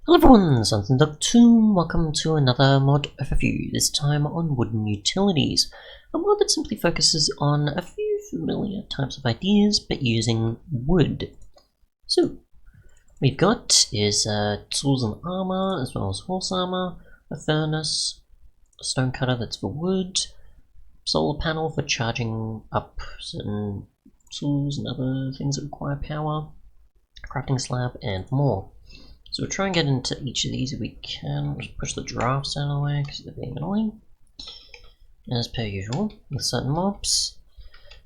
Hello everyone, Duck2, welcome to another mod overview, this time on wooden utilities. A mod that simply focuses on a few familiar types of ideas, but using wood. So, we've got is tools and armour, as well as horse armour, a furnace, a stonecutter that's for wood, solar panel for charging up certain tools and other things that require power, crafting slab, and more. So we'll try and get into each of these if we can. Just push the drafts out of the way because they're being annoying, as per usual with certain mobs.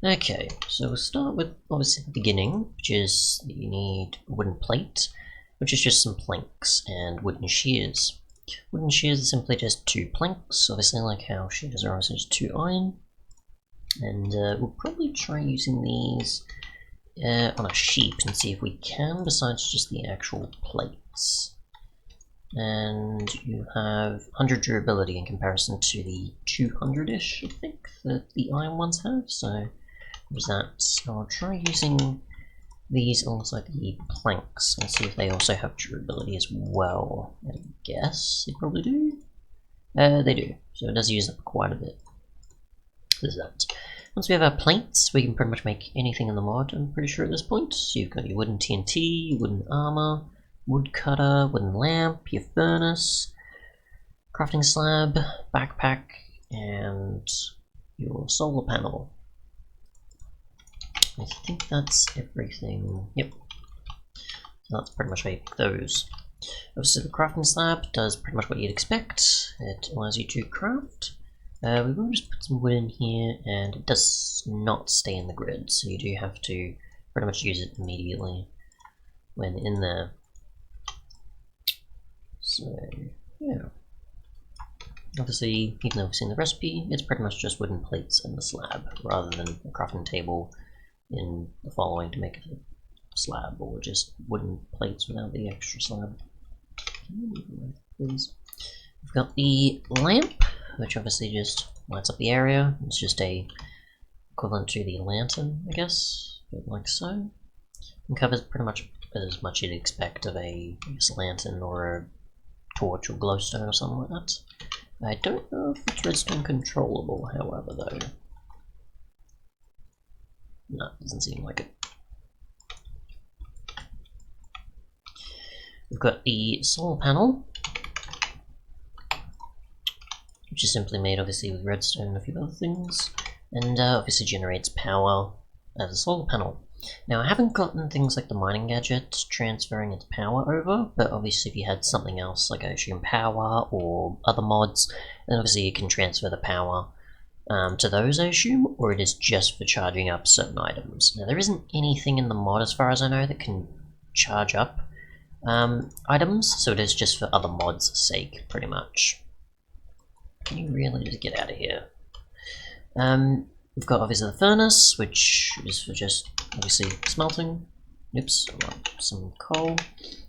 Okay, so we'll start with obviously the beginning, which is that you need a wooden plate, which is just some planks, and wooden shears. Wooden shears are simply just 2 planks, obviously like how shears are also just 2 iron. And we'll probably try using these on a sheep and see if we can, besides just the actual plates. And you have 100 durability in comparison to the 200-ish, I think, that the iron ones have, so there's that. So I'll try using these alongside the planks and see if they also have durability as well. I guess they probably do. They do, so it does use up quite a bit. There's that. Once we have our plates, we can pretty much make anything in the mod, I'm pretty sure at this point. So you've got your wooden TNT, wooden armor, woodcutter, wooden lamp, your furnace, crafting slab, backpack, and your solar panel. I think that's everything. Yep. So that's pretty much how you pick those. Obviously the crafting slab does pretty much what you'd expect. It allows you to craft. We will just put some wood in here, and it does not stay in the grid, so you do have to pretty much use it immediately when in there. So, yeah. Obviously, even though we've seen the recipe, it's pretty much just wooden plates and the slab, rather than a crafting table in the following to make it a slab, or just wooden plates without the extra slab. Please. We've got the lamp, which obviously just lights up the area. It's just a equivalent to the lantern, I guess, but like so. And covers pretty much as much you'd expect of a lantern or a torch or glowstone or something like that. I don't know if it's redstone controllable, however, though. No, doesn't seem like it. We've got the solar panel, which is simply made obviously with redstone and a few other things, and obviously generates power as a solar panel. Now I haven't gotten things like the mining gadget transferring its power over, but obviously if you had something else like ocean power or other mods, then obviously you can transfer the power to those, I assume, or it is just for charging up certain items. Now there isn't anything in the mod as far as I know that can charge up items, so it is just for other mods' sake pretty much. Can you really just get out of here? We've got obviously the furnace, which is for just obviously smelting. Oops, I want some coal.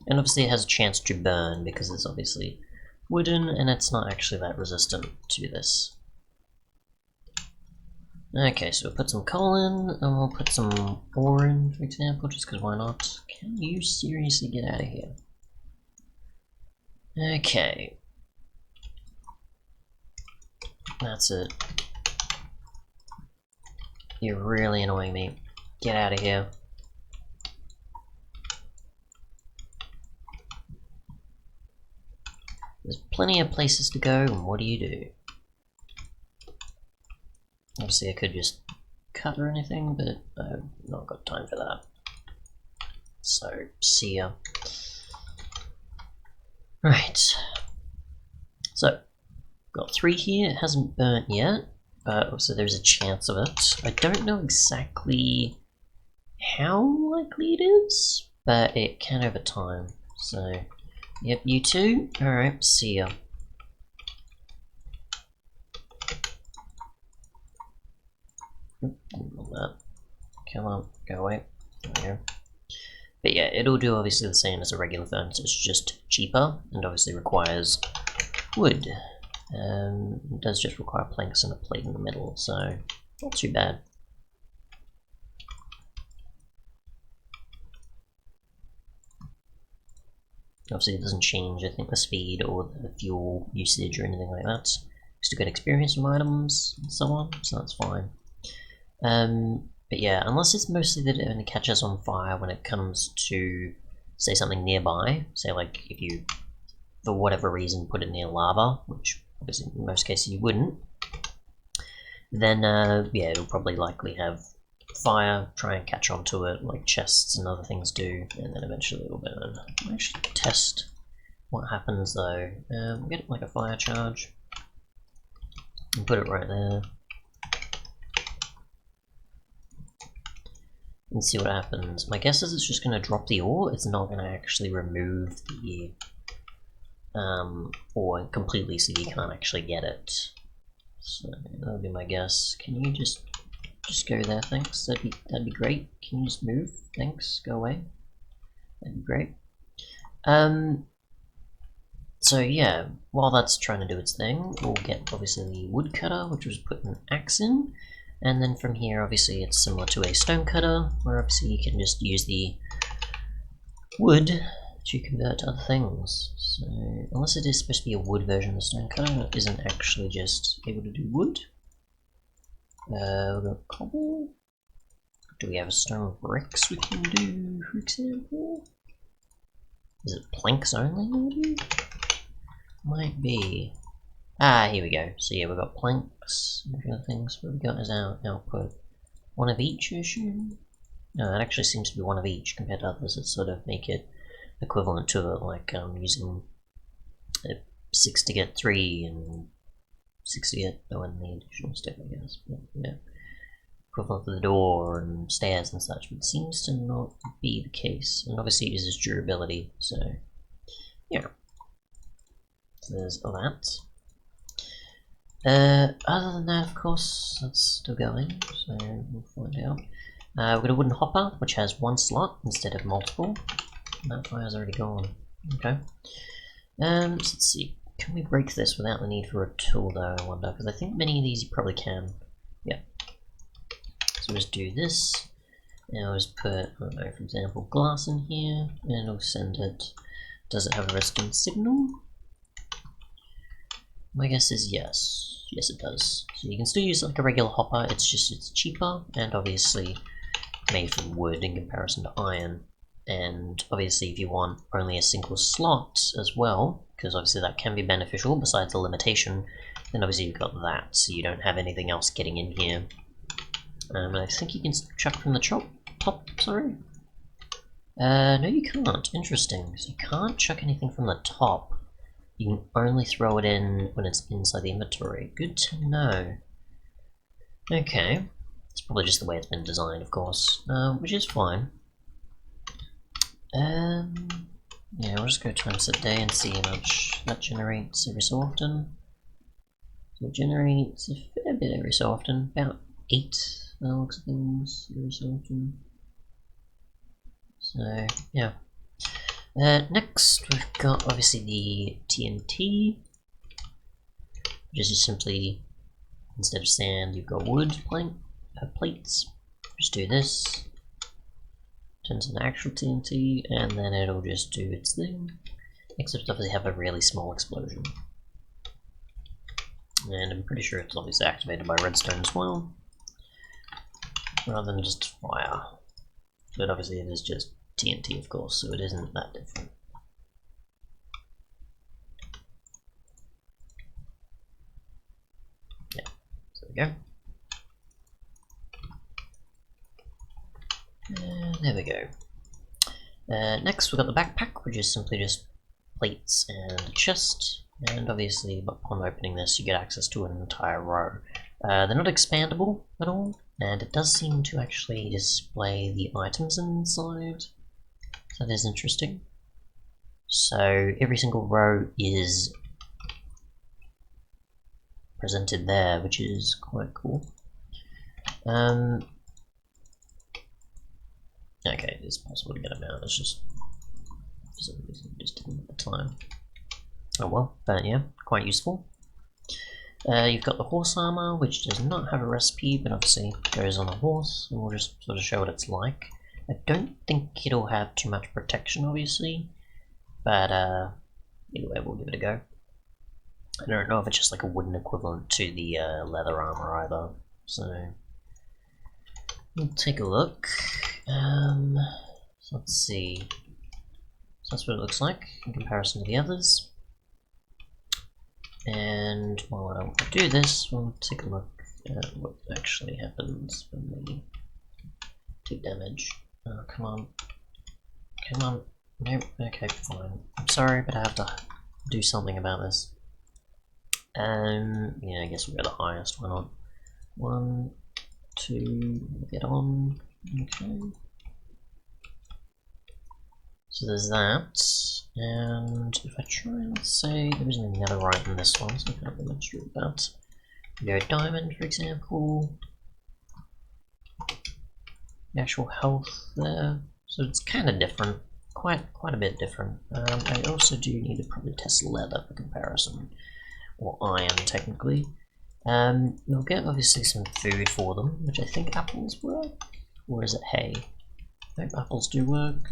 And obviously it has a chance to burn because it's obviously wooden and it's not actually that resistant to this. Okay, so we'll put some coal in and we'll put some ore in, for example, just because why not? Can you seriously get out of here? Okay. That's it. You're really annoying me. Get out of here. There's plenty of places to go, and what do? Obviously I could just cut or anything, but I've not got time for that. So, see ya. Right. So, got 3 here. It hasn't burnt yet, but also there's a chance of it. I don't know exactly how likely it is, but it can over time. So, yep, you too. Alright, see ya. That. Come on, go away. There we go. But yeah, it'll do obviously the same as a regular furnace, it's just cheaper and obviously requires wood. It does just require planks and a plate in the middle, so not too bad. Obviously it doesn't change, I think, the speed or the fuel usage or anything like that. Still get experience from items and so on, so that's fine. But yeah, unless it's mostly that it only catches on fire when it comes to, say, something nearby. Say, like, if you, for whatever reason, put it near lava, which obviously in most cases you wouldn't, then yeah, it'll probably likely have fire, try and catch onto it, like chests and other things do, and then eventually it'll burn. I'll actually test what happens though. We'll get like a fire charge, and put it right there. And see what happens. My guess is it's just going to drop the ore, it's not going to actually remove the ore completely so you can't actually get it. So that'll be my guess. Can you just go there, thanks? That'd be great. Can you just move? Thanks, go away. That'd be great. So yeah, while that's trying to do its thing, we'll get obviously the woodcutter, which was put an axe in. And then from here, obviously, it's similar to a stonecutter, where obviously you can just use the wood to convert to other things. So, unless it is supposed to be a wood version of the stonecutter, it isn't actually just able to do wood. We've got cobble. Do we have stone bricks we can do, for example? Is it planks only, maybe? Might be. Ah, here we go. So yeah, we've got planks and other things. What we've got is our output. One of each, I assume? No, it actually seems to be one of each compared to others that sort of make it equivalent to it, like using 6 to get 3 and 6 to get the additional step, I guess. But yeah, equivalent to the door and stairs and such, but it seems to not be the case. And obviously it uses durability, so yeah. So there's all that. Other than that, of course, that's still going, so we'll find out. We've got a wooden hopper, which has 1 slot instead of multiple. And that fire's already gone. Okay. So let's see. Can we break this without the need for a tool, though, I wonder? Because I think many of these you probably can. Yeah. So we'll just do this. And I'll just put, I don't know, for example, glass in here, and I'll send it. Does it have a redstone signal? My guess is yes. Yes, it does. So you can still use like a regular hopper, it's just it's cheaper and obviously made from wood in comparison to iron. And obviously if you want only a single slot as well, because obviously that can be beneficial besides the limitation, then obviously you've got that, so you don't have anything else getting in here. And I think you can chuck from the top, sorry? No you can't, interesting. So you can't chuck anything from the top. You can only throw it in when it's inside the inventory. Good to know. Okay. It's probably just the way it's been designed, of course, which is fine. Yeah, we'll just go times a day and see how much that generates every so often. So it generates a fair bit every so often, about 8 looks of things every so often. So, yeah. Next, we've got obviously the TNT, which is just simply, instead of sand, you've got wood plates. Just do this, turns into actual TNT, and then it'll just do its thing, except obviously have a really small explosion. And I'm pretty sure it's obviously activated by redstone as well, rather than just fire. But obviously it is just TNT, of course, so it isn't that different. Yeah, so there we go. There we go. Next we've got the backpack, which is simply just plates and a chest, and obviously upon opening this you get access to an entire row. They're not expandable at all, and it does seem to actually display the items inside. So that is interesting. So every single row is presented there, which is quite cool. Okay, it is possible to get them out, it's just for some reason just didn't at the time. Oh well, but yeah, quite useful. You've got the horse armour, which does not have a recipe, but obviously goes on a horse, and we'll just sort of show what it's like. I don't think it'll have too much protection, obviously, but anyway, we'll give it a go. I don't know if it's just like a wooden equivalent to the leather armor either, so we'll take a look. So let's see. So that's what it looks like in comparison to the others. And while I do this, we'll take a look at what actually happens when we take damage. Oh, come on. Come on. No, okay, fine. I'm sorry, but I have to do something about this. Yeah, I guess we'll go the highest, why not? 1, 2, get on. Okay. So there's that, and if I try, let's say, there isn't any other right in this one, so I can't really sure about. Go diamond, for example. The actual health there, so it's kind of different, quite a bit different. I also do need to probably test leather for comparison, or iron technically. We'll get obviously some food for them, which I think apples work, or is it hay? I think apples do work.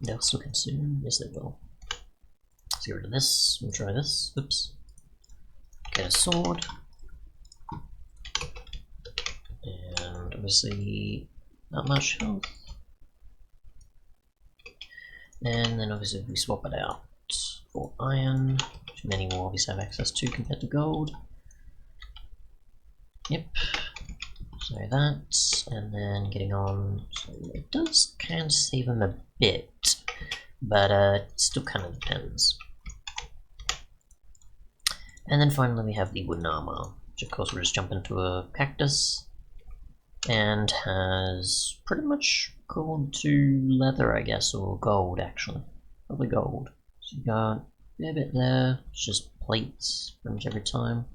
They'll still consume, yes they will. Let's get rid of this, we'll try this, oops. Get a sword. And obviously not much health. And then obviously if we swap it out for iron, which many will obviously have access to compared to gold. Yep. So that, and then getting on, so it does kind of save them a bit, but it still kind of depends. And then finally we have the wooden armor, which of course we'll just jump into a cactus, and has pretty much equivalent to leather, I guess, or gold actually, probably gold. So you got a bit there, it's just plates pretty much every time.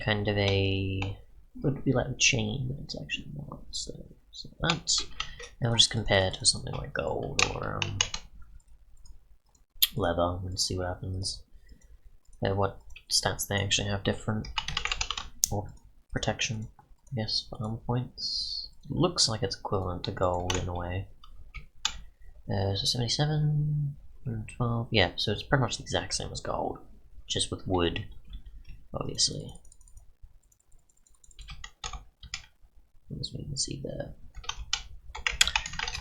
Kind of a, would be like a chain, but it's actually not. So that. Now we'll just compare to something like gold or leather and see what happens. What stats they actually have different, or protection, I guess, for armor points. It looks like it's equivalent to gold in a way. So 77 and 12. Yeah, so it's pretty much the exact same as gold, just with wood, obviously. As we can see there.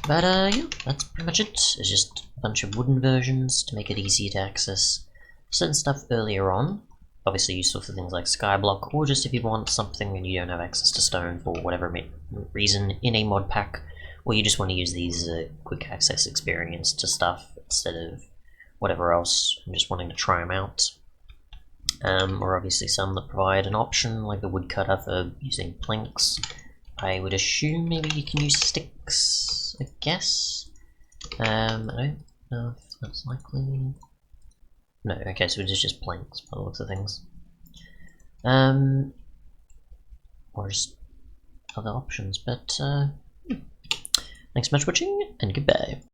But yeah, that's pretty much it. It's just a bunch of wooden versions to make it easier to access certain stuff earlier on. Obviously useful for things like skyblock, or just if you want something and you don't have access to stone for whatever reason in a mod pack, or you just want to use these quick access experience to stuff instead of whatever else, and just wanting to try them out. Or obviously some that provide an option, like the woodcutter for using planks. I would assume maybe you can use sticks, I guess. I don't know if that's likely. No, okay, so it is just planks by the looks of things. Or just other options, but thanks so much for watching, and goodbye.